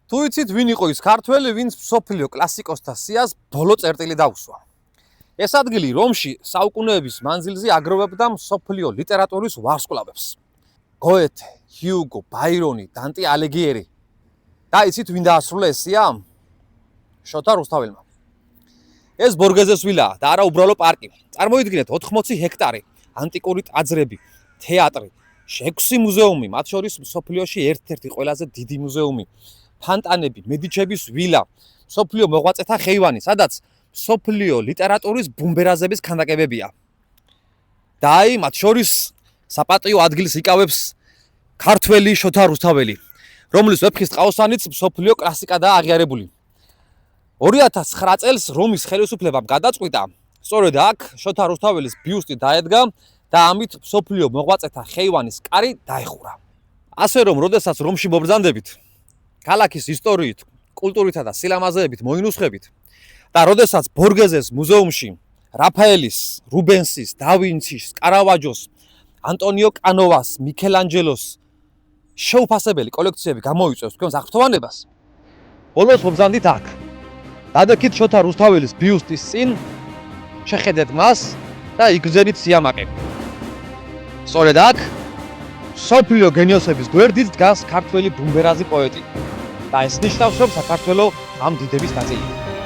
თუ იცით ვინ იყო ის ქართველი, ვინც მსოფლიო კლასიკოსთა სიას ბოლო წერტილი დაუსვა. ეს ადგილი რომში საუკუნეების მანძილზე აგროვებდა მსოფლიო ლიტერატურის ვარსკვლავებს. გოეთე, ჰიუგო, ბაირონი, დანტე ალიგიერი. და იცით ვინ დაასრულა ეს სია? შოთა რუსთაველმა. ეს ბორგეზეს ვილაა და არა უბრალო პარკი. წარმოიდგინეთ 80 ჰექტარი, ანტიკური ტაძრები, თეატრი, 6 მუზეუმი, მათ შორის მსოფლიოში ერთ-ერთი ყველაზე დიდი მუზეუმი, ფანტანები, მედიჩების ვილა, მსოფლიო მოღვაწეთა ხეივანი, სადაც მსოფლიო ლიტერატურის ბუმბერაზების ქანდაკებებია. და აი, მათ შორის საპატიო ადგილს იკავებს ქართველი შოთა რუსთაველი, რომლის ვეფხის ტყაოსანიც მსოფლიო კლასიკადაა აღიარებული. 2009 წელს რომის ხელისუფლებამ გადაწყვიტა, სწორედ აქ შოთა რუსთაველის ბიუსტი დაედგა და ამით მსოფლიო მოღვაწეთა ხეივანის კარი დაეხურა. ასე რომ, როდესაც რომში მობრძანდებით, ქალაქის ისტორიით, კულტურითა და სილამაზეებით მოინუსხებით და როდესაც ბორგეზეს მუზეუმში რაფაელის, რუბენსის, დავინჩის, კარავაჯოს, ანტონიო კანოვას, მიქელანჯელოს შეუფასებელი კოლექციები გამოიწვევს თქვენს აღფრთოვანებას, ბოლოს მობრძანდით აქ. დადექით შოთა რუსთაველის ბიუსტის წინ, შეხედეთ მას და იგრძენით სიამაყე. სწორედ აქ მსოფლიო გენიოსების გვერდით დგას ქართველი ბუმბერაზი პოეტი და ეს ნიშნავს, რომ საქართველო ამ დიდების ნაწილია.